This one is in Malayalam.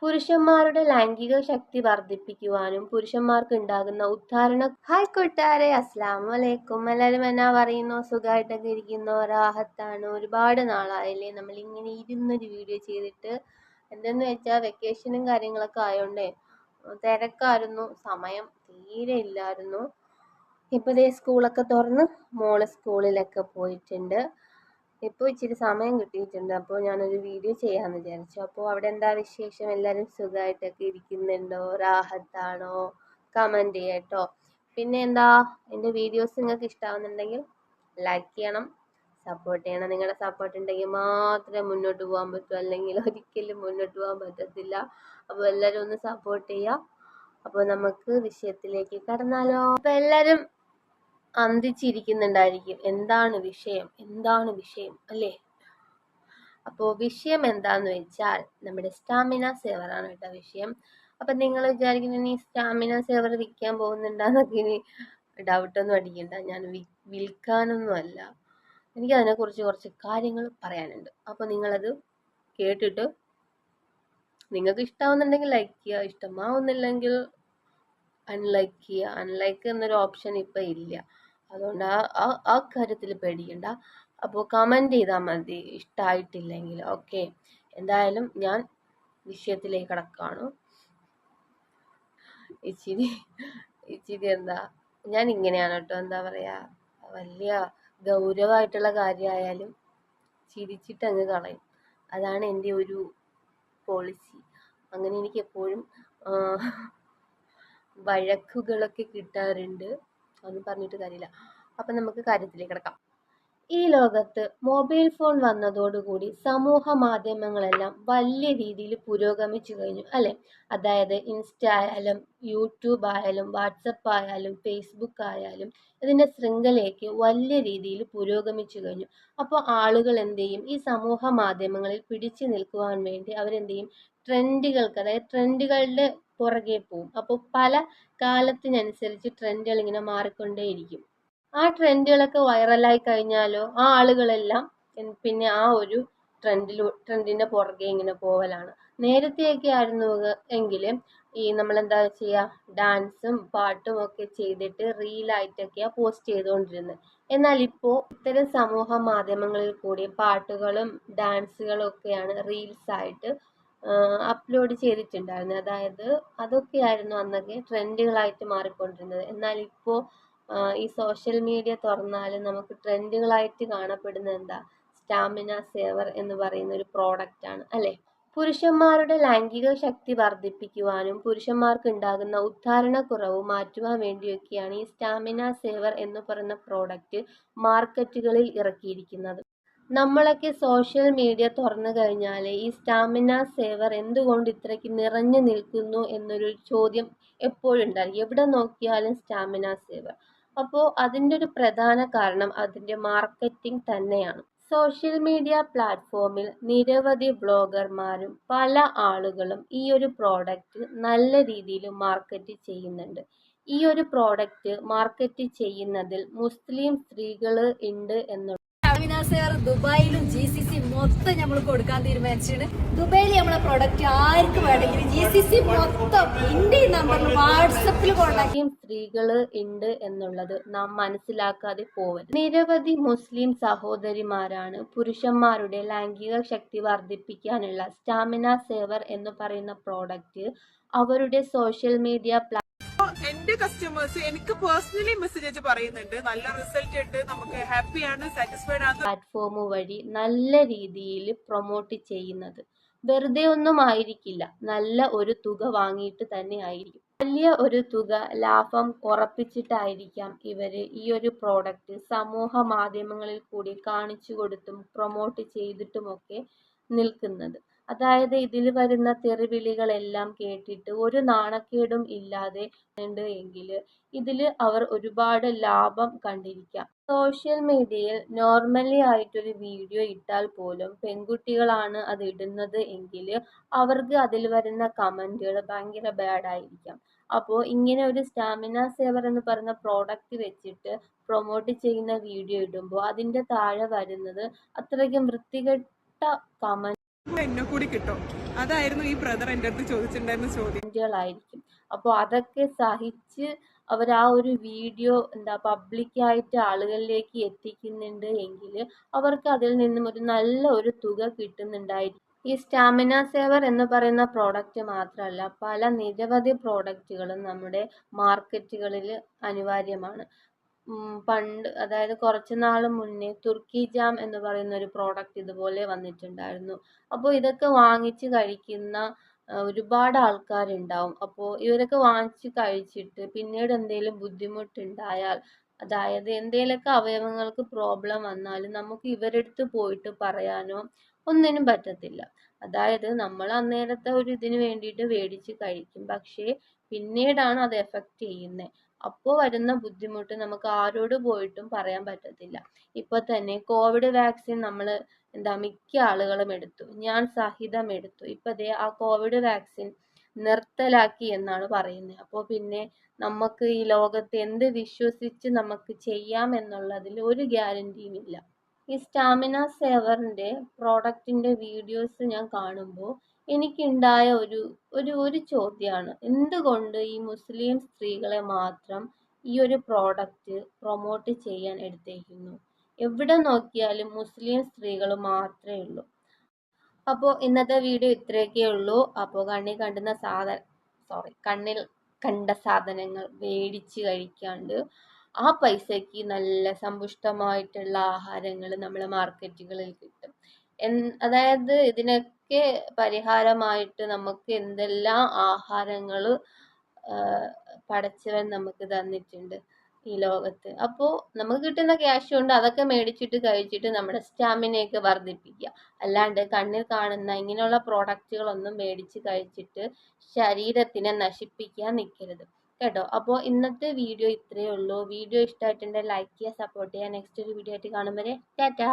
പുരുഷന്മാരുടെ ലൈംഗിക ശക്തി വർദ്ധിപ്പിക്കുവാനും പുരുഷന്മാർക്ക് ഉണ്ടാകുന്ന ഉദ്ധാരണ. ഹായ് കൂട്ടുകാരെ, അസ്സലാമു അലൈക്കും. എല്ലാവരും എന്നാ പറയുന്നു? സുഖമായിട്ടൊക്കെ ഇരിക്കുന്നു? രാഹത്താണ്. ഒരുപാട് നാളായില്ലേ നമ്മൾ ഇങ്ങനെ ഇരുന്നൊരു വീഡിയോ ചെയ്തിട്ട്. എന്തെന്ന് വെച്ചാൽ വെക്കേഷനും കാര്യങ്ങളൊക്കെ ആയോണ്ടേ തിരക്കായിരുന്നു, സമയം തീരെ ഇല്ലായിരുന്നു. ഇപ്പോൾ ഇതേ സ്കൂളൊക്കെ തുറന്ന് മോള് സ്കൂളിലൊക്കെ പോയിട്ടുണ്ട്. ഇപ്പോൾ ഇച്ചിരി സമയം കിട്ടിയിട്ടുണ്ട്, അപ്പോൾ ഞാനൊരു വീഡിയോ ചെയ്യാമെന്ന് വിചാരിച്ചു. അപ്പോൾ അവിടെ എന്താ വിശേഷം? എല്ലാവരും സുഖമായിട്ടൊക്കെ ഇരിക്കുന്നുണ്ടോ? രാഹത്താണോ? കമൻറ്റ് ചെയ്യട്ടോ. പിന്നെ എന്താ, എൻ്റെ വീഡിയോസ് നിങ്ങൾക്ക് ഇഷ്ടമാവുന്നുണ്ടെങ്കിൽ ലൈക്ക് ചെയ്യണം, സപ്പോർട്ട് ചെയ്യണം. നിങ്ങളുടെ സപ്പോർട്ട് ഉണ്ടെങ്കിൽ മാത്രമേ മുന്നോട്ട് പോകാൻ പറ്റൂ, അല്ലെങ്കിൽ ഒരിക്കലും മുന്നോട്ട് പോകാൻ പറ്റത്തില്ല. അപ്പോൾ എല്ലാവരും ഒന്ന് സപ്പോർട്ട് ചെയ്യുക. അപ്പോൾ നമുക്ക് വിഷയത്തിലേക്ക് കടന്നാലോ? അപ്പോൾ എല്ലാവരും അന്തിച്ചിരിക്കുന്നുണ്ടായിരിക്കും, എന്താണ് വിഷയം അല്ലേ? അപ്പോൾ വിഷയം എന്താന്ന് വെച്ചാൽ നമ്മുടെ സ്റ്റാമിന സേവർ ആണ് കേട്ടോ വിഷയം. അപ്പം നിങ്ങൾ വിചാരിക്കുന്നു ഇനി സ്റ്റാമിന സേവർ വിൽക്കാൻ പോകുന്നുണ്ടെന്നൊക്കെ ഇനി ഡൗട്ടൊന്നും അടിക്കണ്ട. ഞാൻ വിൽക്കാനൊന്നും അല്ല, എനിക്ക് അതിനെക്കുറിച്ച് കുറച്ച് കാര്യങ്ങൾ പറയാനുണ്ട്. അപ്പോൾ നിങ്ങളത് കേട്ടിട്ട് നിങ്ങൾക്ക് ഇഷ്ടമാവുന്നുണ്ടെങ്കിൽ ലൈക്ക് ചെയ്യുക, ഇഷ്ടമാവുന്നില്ലെങ്കിൽ അൺലൈക്ക് ചെയ്യുക. അൺലൈക്ക് എന്നൊരു ഓപ്ഷൻ ഇപ്പം ഇല്ല, അതുകൊണ്ട് ആ കാര്യത്തിൽ പേടിക്കണ്ട. അപ്പോൾ കമൻറ്റ് ചെയ്താൽ മതി ഇഷ്ടമായിട്ടില്ലെങ്കിൽ. ഓക്കെ, എന്തായാലും ഞാൻ വിഷയത്തിലേക്ക് കടക്കാണ്. ഇച്ചിരി എന്താ, ഞാൻ ഇങ്ങനെയാണ് കേട്ടോ, എന്താ പറയുക, വലിയ ഗൗരവമായിട്ടുള്ള കാര്യമായാലും ചിരിച്ചിട്ട് അങ്ങ് കളയും. അതാണ് എൻ്റെ ഒരു പോളിസി. അങ്ങനെ എനിക്ക് എപ്പോഴും വഴക്കുകളൊക്കെ കിട്ടാറുണ്ട്, അതൊന്നും പറഞ്ഞിട്ട് കാര്യമില്ല. അപ്പം നമുക്ക് കാര്യത്തിലേക്ക് കിടക്കാം. ഈ ലോകത്ത് മൊബൈൽ ഫോൺ വന്നതോടുകൂടി സമൂഹ മാധ്യമങ്ങളെല്ലാം വലിയ രീതിയിൽ പുരോഗമിച്ചു കഴിഞ്ഞു അല്ലേ? അതായത് ഇൻസ്റ്റ ആയാലും യൂട്യൂബ് ആയാലും വാട്സപ്പ് ആയാലും ഫേസ്ബുക്ക് ആയാലും ഇതിൻ്റെ ശൃംഖലയ്ക്ക് വലിയ രീതിയിൽ പുരോഗമിച്ചു കഴിഞ്ഞു. അപ്പോൾ ആളുകൾ എന്ത് ചെയ്യും? ഈ സമൂഹ മാധ്യമങ്ങളിൽ പിടിച്ചു നിൽക്കുവാൻ വേണ്ടി അവരെന്ത് ചെയ്യും? ട്രെൻഡുകൾക്ക്, അതായത് ട്രെൻഡുകളുടെ പുറകെ പോവും. അപ്പോൾ പല കാലത്തിനനുസരിച്ച് ട്രെൻഡുകൾ ഇങ്ങനെ മാറിക്കൊണ്ടേയിരിക്കും. ആ ട്രെൻഡുകളൊക്കെ വൈറലായി കഴിഞ്ഞാലോ ആ ആളുകളെല്ലാം പിന്നെ ആ ഒരു ട്രെൻഡിൻ്റെ പുറകെ ഇങ്ങനെ പോവലാണ്. നേരത്തെയൊക്കെ ആയിരുന്നു എങ്കിൽ ഈ നമ്മളെന്താ ചെയ്യുക, ഡാൻസും പാട്ടും ഒക്കെ ചെയ്തിട്ട് റീലായിട്ടൊക്കെയാണ് പോസ്റ്റ് ചെയ്തുകൊണ്ടിരുന്നത്. എന്നാൽ ഇപ്പോൾ ഇത്തരം സമൂഹ മാധ്യമങ്ങളിൽ കൂടി പാട്ടുകളും ഡാൻസുകളും ഒക്കെയാണ് റീൽസായിട്ട് അപ്ലോഡ് ചെയ്തിട്ടുണ്ടായിരുന്നത്. അതായത് അതൊക്കെയായിരുന്നു അന്നൊക്കെ ട്രെൻഡുകളായിട്ട് മാറിക്കൊണ്ടിരുന്നത്. എന്നാൽ ഇപ്പോൾ ഈ സോഷ്യൽ മീഡിയ തുറന്നാൽ നമുക്ക് ട്രെൻഡുകളായിട്ട് കാണപ്പെടുന്നത് എന്താ? സ്റ്റാമിന സേവർ എന്ന് പറയുന്ന ഒരു പ്രോഡക്റ്റാണ് അല്ലേ? പുരുഷന്മാരുടെ ലൈംഗിക ശക്തി വർദ്ധിപ്പിക്കുവാനും പുരുഷന്മാർക്ക് ഉണ്ടാകുന്ന ഉദ്ധാരണക്കുറവ് മാറ്റുവാൻ വേണ്ടിയൊക്കെയാണ് ഈ സ്റ്റാമിന സേവർ എന്ന് പറയുന്ന പ്രോഡക്റ്റ് മാർക്കറ്റുകളിൽ ഇറക്കിയിരിക്കുന്നത്. നമ്മളൊക്കെ സോഷ്യൽ മീഡിയ തുറന്നു കഴിഞ്ഞാൽ ഈ സ്റ്റാമിന സേവർ എന്തുകൊണ്ട് ഇത്രയ്ക്ക് നിറഞ്ഞു നിൽക്കുന്നു എന്നൊരു ചോദ്യം എപ്പോഴും ഉണ്ടായിരിക്കും. എവിടെ നോക്കിയാലും സ്റ്റാമിന സേവർ. അപ്പോൾ അതിൻ്റെ ഒരു പ്രധാന കാരണം അതിൻ്റെ മാർക്കറ്റിംഗ് തന്നെയാണ്. സോഷ്യൽ മീഡിയ പ്ലാറ്റ്ഫോമിൽ നിരവധി ബ്ലോഗർമാരും പല ആളുകളും ഈ ഒരു പ്രോഡക്റ്റ് നല്ല രീതിയിൽ മാർക്കറ്റ് ചെയ്യുന്നുണ്ട്. ഈ ഒരു പ്രോഡക്റ്റ് മാർക്കറ്റ് ചെയ്യുന്നതിൽ മുസ്ലിം സ്ത്രീകൾ ഉണ്ട് എന്നുള്ള ദുബായിലും GCC മൊത്തം നമ്മൾ കൊടുക്കാൻ തീരുമാനിച്ചാണ്. ദുബായിൽ നമ്മളെ പ്രൊഡക്റ്റ് ആർക്ക് വേണമെങ്കിലും GCC മൊത്തം ഇന്ത്യൻ നമ്പറിൽ വാട്സപ്പിൽ കോൺടാക്ട് സ്ത്രീകൾ ഉണ്ട് എന്നുള്ളത് നാം മനസ്സിലാക്കാതെ പോവരുത്. നിരവധി മുസ്ലിം സഹോദരിമാരാണ് പുരുഷന്മാരുടെ ലൈംഗിക ശക്തി വർദ്ധിപ്പിക്കാനുള്ള സ്റ്റാമിന സേവർ എന്ന് പറയുന്ന പ്രോഡക്റ്റ് അവരുടെ സോഷ്യൽ മീഡിയ എന്റെ കസ്റ്റമേഴ്സ് എനിക്ക് പേഴ്സണലി മെസ്സേജ് പറയുന്നുണ്ട്, നല്ല റിസൾട്ട് ഉണ്ട്, നമുക്ക് ഹാപ്പിയാണ്, സാറ്റിസ്ഫൈഡ് ആണ്. പ്ലാറ്റ്ഫോം വഴി നല്ല രീതിയിൽ പ്രൊമോട്ട് ചെയ്യുന്നത് വെറുതെ ഒന്നും ആയിരിക്കില്ല, നല്ല ഒരു തുക വാങ്ങിയിട്ട് തന്നെ ആയിരിക്കും. വലിയ ഒരു തുക ലാഭം ഉറപ്പിച്ചിട്ടായിരിക്കാം ഇവര് ഈ ഒരു പ്രോഡക്റ്റ് സമൂഹ മാധ്യമങ്ങളിൽ കൂടി കാണിച്ചു കൊടുത്തും പ്രൊമോട്ട് ചെയ്തിട്ടുമൊക്കെ നിൽക്കുന്നത്. അതായത് ഇതിൽ വരുന്ന തെറിവിളികളെല്ലാം കേട്ടിട്ട് ഒരു നാണക്കേടും ഇല്ലാതെ ഉണ്ട് എങ്കിൽ ഇതിൽ അവർ ഒരുപാട് ലാഭം കണ്ടിരിക്കാം. സോഷ്യൽ മീഡിയയിൽ നോർമലി ആയിട്ടൊരു വീഡിയോ ഇട്ടാൽ പോലും പെൺകുട്ടികളാണ് അത് ഇടുന്നത് എങ്കിൽ അവർക്ക് അതിൽ വരുന്ന കമൻറ്റുകൾ ഭയങ്കര ബാഡായിരിക്കാം. അപ്പോൾ ഇങ്ങനെ ഒരു സ്റ്റാമിന സേവർ എന്ന് പറയുന്ന പ്രോഡക്റ്റ് വെച്ചിട്ട് പ്രൊമോട്ട് ചെയ്യുന്ന വീഡിയോ ഇടുമ്പോൾ അതിൻ്റെ താഴെ വരുന്നത് അത്രയ്ക്കും വൃത്തികെട്ട കമൻറ്റ്. എന്നെ കൂടി കിട്ടും. അതായിരുന്നു ഈ ബ്രദർ എൻ്റെ അടുത്ത് ചോദിച്ചിട്ടുണ്ടായിരുന്ന ചോദ്യം. ായിരിക്കും. അപ്പോൾ അതൊക്കെ സഹിച്ച് അവർ ആ ഒരു വീഡിയോ പബ്ലിക്കായിട്ട് ആളുകളിലേക്ക് എത്തിക്കുന്നുണ്ട് എങ്കിൽ അവർക്ക് അതിൽ നിന്നും ഒരു നല്ല ഒരു തുക കിട്ടുന്നുണ്ടായിരിക്കും. ഈ സ്റ്റാമിന സേവർ എന്ന് പറയുന്ന പ്രോഡക്റ്റ് മാത്രമല്ല, പല നിരവധി പ്രോഡക്റ്റുകളും നമ്മുടെ മാർക്കറ്റുകളിൽ അനിവാര്യമാണ്. പണ്ട്, അതായത് കുറച്ച് നാൾ മുന്നേ തുർക്കി ജാം എന്ന് പറയുന്ന ഒരു പ്രോഡക്റ്റ് ഇതുപോലെ വന്നിട്ടുണ്ടായിരുന്നു. അപ്പോൾ ഇതൊക്കെ വാങ്ങിച്ച് കഴിക്കുന്ന ഒരുപാട് ആൾക്കാരുണ്ടാവും. അപ്പോൾ ഇവരൊക്കെ വാങ്ങിച്ച് കഴിച്ചിട്ട് പിന്നീട് എന്തെങ്കിലും ബുദ്ധിമുട്ടുണ്ടായാൽ, അതായത് എന്തെങ്കിലുമൊക്കെ അവയവങ്ങൾക്ക് പ്രോബ്ലം വന്നാൽ നമുക്ക് ഇവരെടുത്ത് പോയിട്ട് പറയാനോ ഒന്നിനും പറ്റത്തില്ല. അതായത് നമ്മൾ അന്നേരത്തെ ഒരു ഇതിന് വേണ്ടിയിട്ട് മേടിച്ച് കഴിക്കും, പക്ഷേ പിന്നീടാണ് അത് എഫക്റ്റ് ചെയ്യുന്നത്. അപ്പോൾ വരുന്ന ബുദ്ധിമുട്ട് നമുക്ക് ആരോട് പോയിട്ടും പറയാൻ പറ്റത്തില്ല. ഇപ്പൊ തന്നെ കോവിഡ് വാക്സിൻ നമ്മൾ മിക്ക ആളുകളും എടുത്തു, ഞാൻ സഹിതം എടുത്തു. ഇപ്പൊ ദേ ആ കോവിഡ് വാക്സിൻ നിർത്തലാക്കി എന്നാണ് പറയുന്നത്. അപ്പോൾ പിന്നെ നമുക്ക് ഈ ലോകത്ത് എന്ത് വിശ്വസിച്ച് നമുക്ക് ചെയ്യാം എന്നുള്ളതിൽ ഒരു ഗ്യാരണ്ടിയും ഇല്ല. ഈ സ്റ്റാമിന സേവറിന്റെ പ്രോഡക്റ്റിന്റെ വീഡിയോസ് ഞാൻ കാണുമ്പോൾ എനിക്കുണ്ടായ ഒരു ചോദ്യമാണ്, എന്തുകൊണ്ട് ഈ മുസ്ലിം സ്ത്രീകളെ മാത്രം ഈ ഒരു പ്രോഡക്റ്റ് പ്രൊമോട്ട് ചെയ്യാൻ എടുത്തേക്കുന്നു? എവിടെ നോക്കിയാലും മുസ്ലിം സ്ത്രീകൾ മാത്രമേ ഉള്ളൂ. അപ്പോൾ ഇന്നത്തെ വീഡിയോ ഇത്രയൊക്കെ ഉള്ളൂ. അപ്പോൾ കണ്ണിൽ കണ്ട സാധനങ്ങൾ മേടിച്ച് കഴിക്കാണ്ട് ആ പൈസയ്ക്ക് നല്ല സമ്പുഷ്ടമായിട്ടുള്ള ആഹാരങ്ങൾ നമ്മളെ മാർക്കറ്റുകളിൽ കിട്ടും. അതായത് ഇതിനൊക്കെ പരിഹാരമായിട്ട് നമുക്ക് എന്തെല്ലാം ആഹാരങ്ങൾ പടച്ചവൻ നമുക്ക് തന്നിട്ടുണ്ട് ഈ ലോകത്ത്. അപ്പോൾ നമുക്ക് കിട്ടുന്ന ക്യാഷ് കൊണ്ട് അതൊക്കെ മേടിച്ചിട്ട് കഴിച്ചിട്ട് നമ്മുടെ സ്റ്റാമിനയൊക്കെ വർദ്ധിപ്പിക്കുക. അല്ലാണ്ട് കണ്ണിൽ കാണുന്ന ഇങ്ങനെയുള്ള പ്രോഡക്റ്റുകളൊന്നും മേടിച്ച് കഴിച്ചിട്ട് ശരീരത്തിനെ നശിപ്പിക്കാൻ നിൽക്കരുത് കേട്ടോ. അപ്പോൾ ഇന്നത്തെ വീഡിയോ ഇത്രയേ ഉള്ളൂ. വീഡിയോ ഇഷ്ടമായിട്ടുണ്ടെങ്കിൽ ലൈക്ക് ചെയ്യുക, സപ്പോർട്ട് ചെയ്യുക. നെക്സ്റ്റ് ഒരു വീഡിയോ ആയിട്ട് കാണും വരെ ടാറ്റാ.